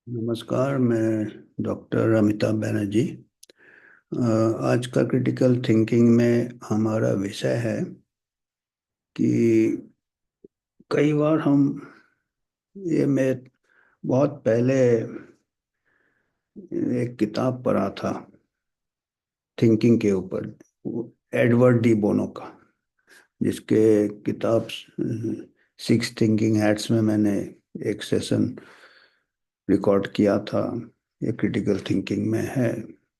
नमस्कार। मैं डॉक्टर अमिताभ बनर्जी। आज का क्रिटिकल थिंकिंग में हमारा विषय है कि कई बार हम मैं बहुत पहले एक किताब पढ़ा था थिंकिंग के ऊपर, एडवर्ड डी बोनो का, जिसके किताब सिक्स थिंकिंग हैट्स में मैंने एक सेशन रिकॉर्ड किया था। ये क्रिटिकल थिंकिंग में है।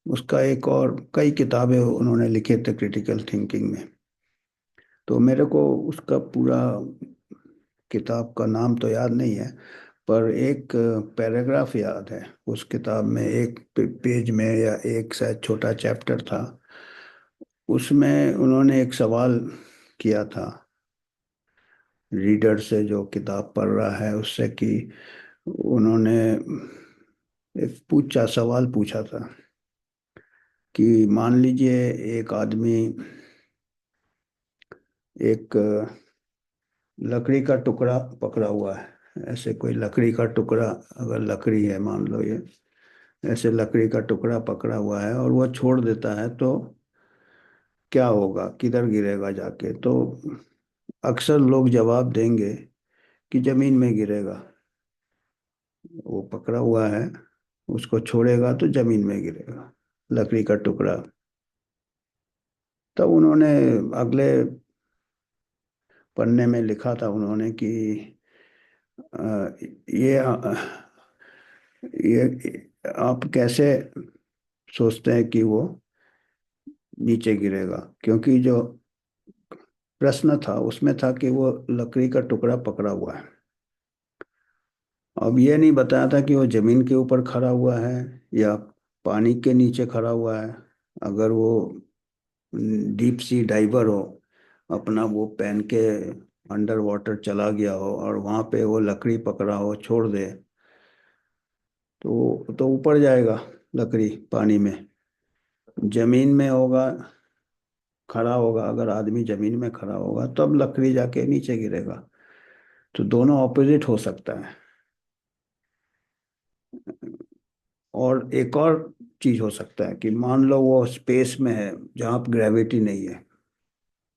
उसका एक और कई किताबें उन्होंने लिखे थे क्रिटिकल थिंकिंग में। तो मेरे को उसका पूरा किताब का नाम तो याद नहीं है, पर एक पैराग्राफ याद है। उस किताब में एक पेज में या एक शायद छोटा चैप्टर था। उसमें उन्होंने एक सवाल किया था रीडर से, जो किताब पढ़ रहा है उससे, कि उन्होंने एक सवाल पूछा था कि मान लीजिए एक आदमी एक लकड़ी का टुकड़ा पकड़ा हुआ है। ऐसे कोई लकड़ी का टुकड़ा, अगर लकड़ी है मान लो, ये ऐसे लकड़ी का टुकड़ा पकड़ा हुआ है और वह छोड़ देता है, तो क्या होगा, किधर गिरेगा जाके? तो अक्सर लोग जवाब देंगे कि जमीन में गिरेगा। वो पकड़ा हुआ है, उसको छोड़ेगा तो जमीन में गिरेगा, लकड़ी का टुकड़ा। तब उन्होंने अगले पन्ने में लिखा था उन्होंने कि ये आप कैसे सोचते हैं कि वो नीचे गिरेगा? क्योंकि जो प्रश्न था उसमें था कि वो लकड़ी का टुकड़ा पकड़ा हुआ है। अब ये नहीं बताया था कि वो जमीन के ऊपर खड़ा हुआ है या पानी के नीचे खड़ा हुआ है। अगर वो डीप सी डाइवर हो, अपना वो पहन के अंडर वाटर चला गया हो और वहां पे वो लकड़ी पकड़ा हो, छोड़ दे, तो ऊपर जाएगा लकड़ी पानी में। जमीन में होगा, खड़ा होगा, अगर आदमी जमीन में खड़ा होगा तब लकड़ी जाके नीचे गिरेगा। तो दोनों ऑपोजिट हो सकता है। और एक और चीज हो सकता है कि मान लो वो स्पेस में है जहाँ ग्रेविटी नहीं है,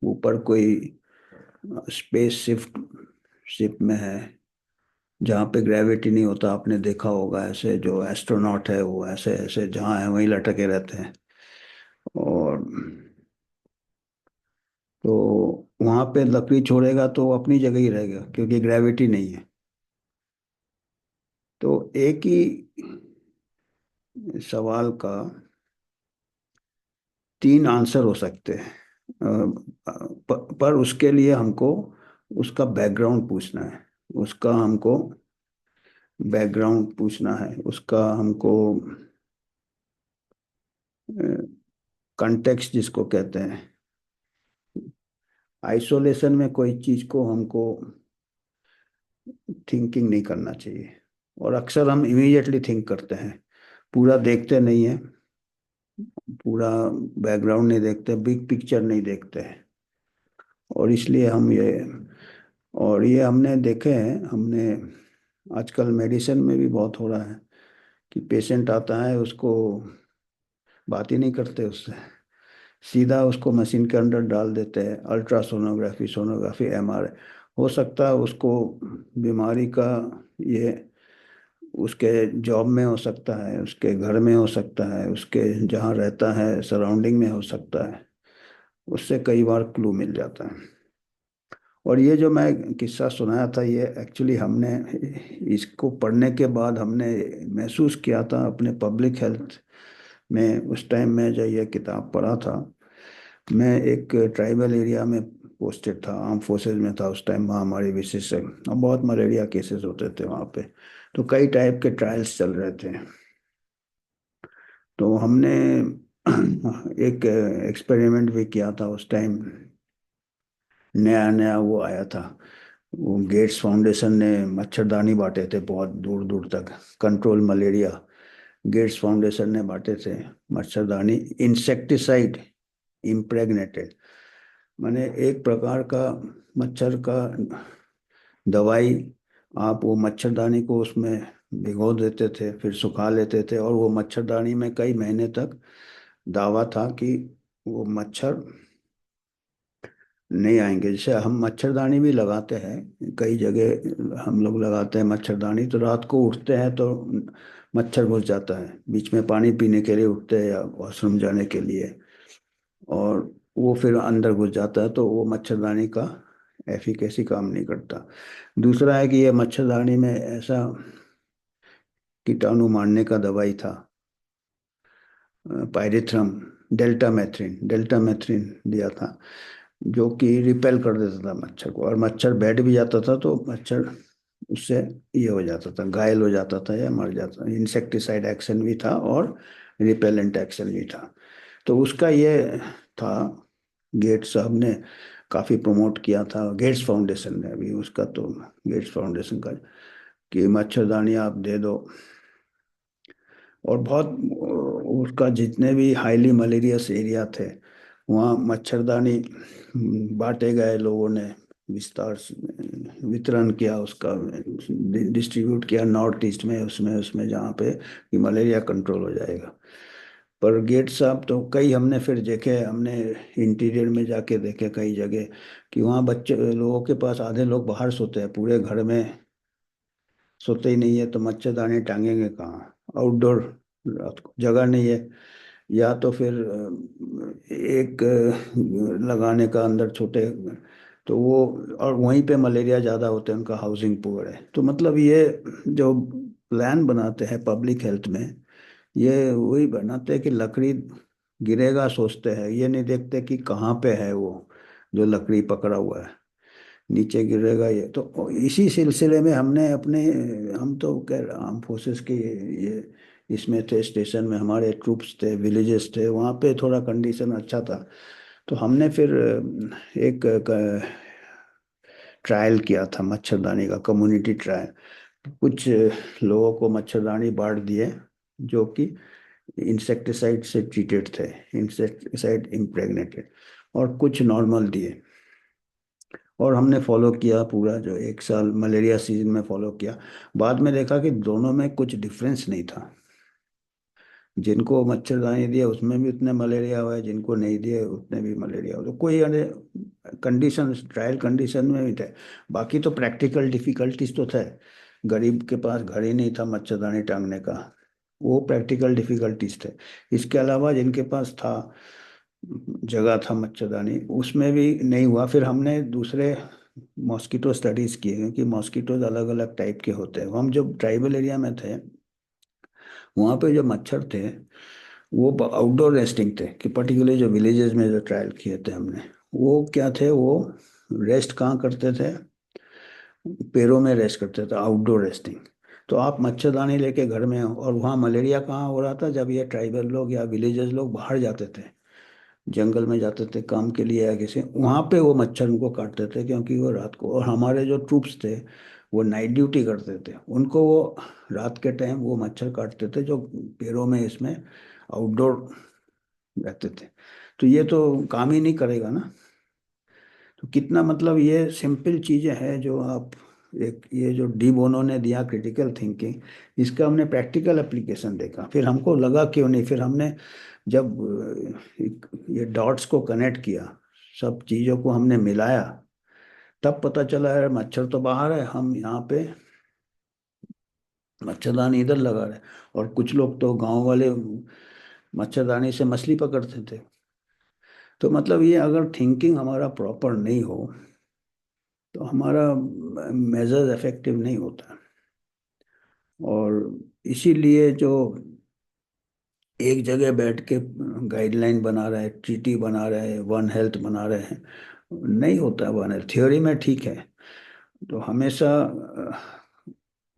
ऊपर कोई स्पेस शिप में है जहाँ पे ग्रेविटी नहीं होता। आपने देखा होगा ऐसे जो एस्ट्रोनॉट है वो ऐसे ऐसे जहाँ है वहीं लटके रहते हैं। और तो वहां पे लकड़ी छोड़ेगा तो वो अपनी जगह ही रहेगा क्योंकि ग्रेविटी नहीं है। तो एक ही सवाल का तीन आंसर हो सकते हैं। पर उसके लिए हमको उसका बैकग्राउंड पूछना है। उसका हमको बैकग्राउंड पूछना है, उसका हमको कंटेक्स्ट जिसको कहते हैं। आइसोलेशन में कोई चीज को हमको थिंकिंग नहीं करना चाहिए। और अक्सर हम इमीडिएटली थिंक करते हैं, पूरा देखते नहीं है, पूरा बैकग्राउंड नहीं देखते, बिग पिक्चर नहीं देखते हैं। और इसलिए हम ये हमने देखे हैं, हमने आजकल मेडिसिन में भी बहुत हो रहा है कि पेशेंट आता है, उसको बात ही नहीं करते उससे, सीधा उसको मशीन के अंदर डाल देते हैं। Ultrasonography, sonography, MRI. हो सकता है उसको बीमारी का ये उसके जॉब में हो सकता है, उसके घर में हो सकता है, उसके जहाँ रहता है सराउंडिंग में हो सकता है। उससे कई बार क्लू मिल जाता है। और ये जो मैं किस्सा सुनाया था, ये एक्चुअली हमने इसको पढ़ने के बाद हमने महसूस किया था अपने पब्लिक हेल्थ में। उस टाइम में जब ये किताब पढ़ा था, मैं एक ट्राइबल एरिया में पोस्टेड था, आर्म फोर्सेज में था उस टाइम, महामारी विशेषज्ञ, और बहुत मलेरिया केसेस होते थे वहाँ पे। तो कई टाइप के ट्रायल्स चल रहे थे। तो हमने एक एक्सपेरिमेंट भी किया था उस टाइम। नया नया वो आया था। वो गेट्स फाउंडेशन ने मच्छरदानी बांटे थे बहुत दूर दूर तक, कंट्रोल मलेरिया। गेट्स फाउंडेशन ने बांटे थे मच्छरदानी, इंसेक्टिसाइड इम्प्रेग्नेटेड, माने एक प्रकार का मच्छर का दवाई आप वो मच्छरदानी को उसमें भिगो देते थे, फिर सुखा लेते थे, और वो मच्छरदानी में कई महीने तक दावा था कि वो मच्छर नहीं आएंगे। जैसे हम मच्छरदानी भी लगाते हैं, कई जगह हम लोग लगाते हैं मच्छरदानी, तो रात को उठते हैं तो मच्छर घुस जाता है, बीच में पानी पीने के लिए उठते हैं या वॉशरूम जाने के लिए, और वो फिर अंदर घुस जाता है, तो वो मच्छरदानी का एफिकेसी काम नहीं करता। दूसरा है कि ये मच्छरदानी में ऐसा कीटाणु मारने का दवाई था, पायरिथ्रम, डेल्टामेथ्रिन दिया था, जो कि रिपेल कर देता था मच्छर को, और मच्छर बैठ भी जाता था तो मच्छर उससे ये हो जाता था, घायल हो जाता था या मर जाता। इंसेक्टिसाइड एक्शन भी था और रिपेलेंट एक्शन भी था। तो उसका ये था, गेट्स साहब ने काफ़ी प्रमोट किया था, गेट्स फाउंडेशन ने भी उसका, तो गेट्स फाउंडेशन का, कि मच्छरदानी आप दे दो। और बहुत उसका जितने भी हाईली मलेरियस एरिया थे वहाँ मच्छरदानी बांटे गए, लोगों ने विस्तार से वितरण किया उसका, डिस्ट्रीब्यूट किया नॉर्थ ईस्ट में, उसमें उसमें जहाँ पे कि मलेरिया कंट्रोल हो जाएगा। पर गेट साहब तो कई हमने फिर देखे, हमने इंटीरियर में जाके देखे कई जगह कि वहाँ बच्चे लोगों के पास, आधे लोग बाहर सोते हैं, पूरे घर में सोते ही नहीं है, तो मच्छरदानी टांगेंगे कहाँ? आउटडोर, रात को जगह नहीं है। या तो फिर एक लगाने का अंदर छोटे, तो वो, और वहीं पे मलेरिया ज़्यादा होते हैं, उनका हाउसिंग पुअर है। तो मतलब ये जो प्लान बनाते हैं पब्लिक हेल्थ में, ये वही बनाते हैं कि लकड़ी गिरेगा सोचते हैं, ये नहीं देखते कि कहाँ पे है वो जो लकड़ी पकड़ा हुआ है, नीचे गिरेगा ये। तो इसी सिलसिले में हमने अपने, हम तो खैर आर्म फोर्सेस के ये इसमें थे, स्टेशन में हमारे ट्रूप्स थे, विलेजेस थे, वहाँ पे थोड़ा कंडीशन अच्छा था। तो हमने फिर एक ट्रायल किया था मच्छरदानी का, कम्युनिटी ट्रायल। कुछ लोगों को मच्छरदानी बांट दिए जो कि इंसेक्टिसाइड से ट्रीटेड थे, इंसेक्टिसाइड इम्प्रेग्नेटेड, और कुछ नॉर्मल दिए। और हमने फॉलो किया पूरा, जो एक साल मलेरिया सीजन में फॉलो किया। बाद में देखा कि दोनों में कुछ डिफरेंस नहीं था, जिनको मच्छरदानी दिया उसमें भी उतने मलेरिया हुआ है, जिनको नहीं दिए उतने भी मलेरिया हुआ। तो कोई कंडीशन, ट्रायल कंडीशन में भी थे। बाकी तो प्रैक्टिकल डिफिकल्टीज तो थे, गरीब के पास घर ही नहीं था मच्छरदानी टांगने का, वो प्रैक्टिकल डिफिकल्टीज थे। इसके अलावा जिनके पास था, जगह था मच्छरदानी, उसमें भी नहीं हुआ। फिर हमने दूसरे मॉस्किटो स्टडीज किए, क्योंकि मॉस्किटोज अलग अलग टाइप के होते हैं। हम जब ट्राइबल एरिया में थे, वहाँ पे जो मच्छर थे वो आउटडोर रेस्टिंग थे, कि पर्टिकुलरली जो विलेजेस में जो ट्रायल किए थे हमने, वो क्या थे, वो रेस्ट कहाँ करते थे? पेड़ों में रेस्ट करते थे, आउटडोर रेस्टिंग। तो आप मच्छरदानी लेके घर में हो, और वहाँ मलेरिया कहाँ हो रहा था? जब ये ट्राइबल लोग या विलेजेस लोग बाहर जाते थे, जंगल में जाते थे काम के लिए या किसी, वहाँ पे वो मच्छर उनको काटते थे, क्योंकि वो रात को, और हमारे जो ट्रूप्स थे वो नाइट ड्यूटी करते थे, उनको वो रात के टाइम वो मच्छर काटते थे जो पेड़ों में इसमें आउटडोर रहते थे। तो ये तो काम ही नहीं करेगा ना। तो कितना, मतलब ये सिंपल चीजें हैं जो आप, एक ये जो डी बोनो ने दिया क्रिटिकल थिंकिंग, इसका हमने प्रैक्टिकल एप्लीकेशन देखा, फिर हमको लगा क्यों नहीं। फिर हमने जब ये डॉट्स को कनेक्ट किया, सब चीज़ों को हमने मिलाया, तब पता चला है मच्छर तो बाहर है, हम यहाँ पे मच्छरदानी इधर लगा रहे। और कुछ लोग तो गांव वाले मच्छरदानी से मछली पकड़ते थे। तो मतलब ये अगर थिंकिंग हमारा प्रॉपर नहीं हो तो हमारा मेजर्स इफेक्टिव नहीं होता। और इसीलिए जो एक जगह बैठ के गाइडलाइन बना रहे हैं, ट्रीटी बना रहे हैं, वन हेल्थ बना रहे हैं, नहीं होता है वन हेल्थ। थ्योरी में ठीक है, तो हमेशा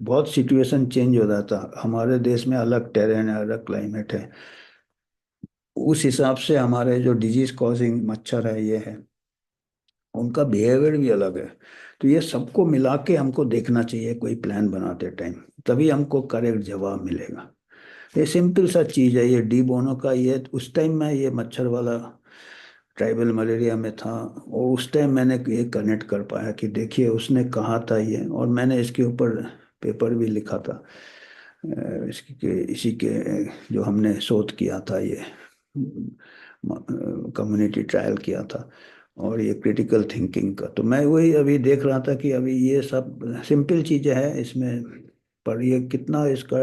बहुत सिचुएशन चेंज हो जाता। हमारे देश में अलग टेरेन है, अलग क्लाइमेट है, उस हिसाब से हमारे जो डिजीज कॉजिंग मच्छर है ये है, उनका बिहेवियर भी अलग है। तो ये सबको मिला के हमको देखना चाहिए कोई प्लान बनाते टाइम, तभी हमको करेक्ट जवाब मिलेगा। ये सिंपल सा चीज है, ये डी बोनो का, ये उस टाइम में ये मच्छर वाला ट्राइबल मलेरिया में था। और उस टाइम मैंने ये कनेक्ट कर पाया कि देखिए उसने कहा था ये, और मैंने इसके ऊपर पेपर भी लिखा था। इसकी के इसी के जो हमने शोध किया था ये, कम्युनिटी ट्रायल किया था, और ये क्रिटिकल थिंकिंग का। तो मैं वही अभी देख रहा था कि अभी ये सब सिंपल चीजें हैं इसमें, पर ये कितना इसका,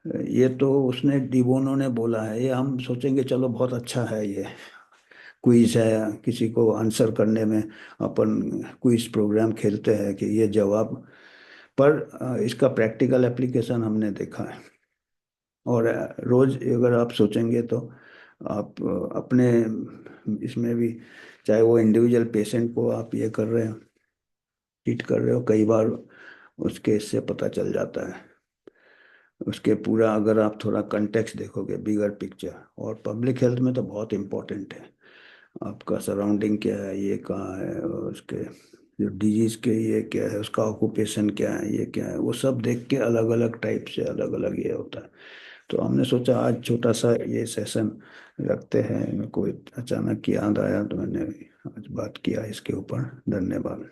ये तो उसने डिबोनो ने बोला है, ये हम सोचेंगे चलो बहुत अच्छा है, ये क्विज है, किसी को आंसर करने में अपन क्विज प्रोग्राम खेलते हैं कि ये जवाब, पर इसका प्रैक्टिकल एप्लीकेशन हमने देखा है। और रोज अगर आप सोचेंगे तो आप अपने इसमें भी, चाहे वो इंडिविजुअल पेशेंट को आप ये कर रहे हो, ट्रीट कर रहे हो, कई बार उसके इससे पता चल जाता है, उसके पूरा अगर आप थोड़ा कंटेक्स्ट देखोगे, बिगर पिक्चर। और पब्लिक हेल्थ में तो बहुत इम्पोर्टेंट है, आपका सराउंडिंग क्या है, ये कहाँ है, और उसके जो डिजीज के ये क्या है, उसका ऑक्यूपेशन क्या है, ये क्या है, वो सब देख के अलग अलग टाइप से अलग अलग ये होता है। तो हमने सोचा आज छोटा सा ये सेशन रखते हैं, मेरे को अचानक याद आया तो मैंने आज बात किया इसके ऊपर। धन्यवाद।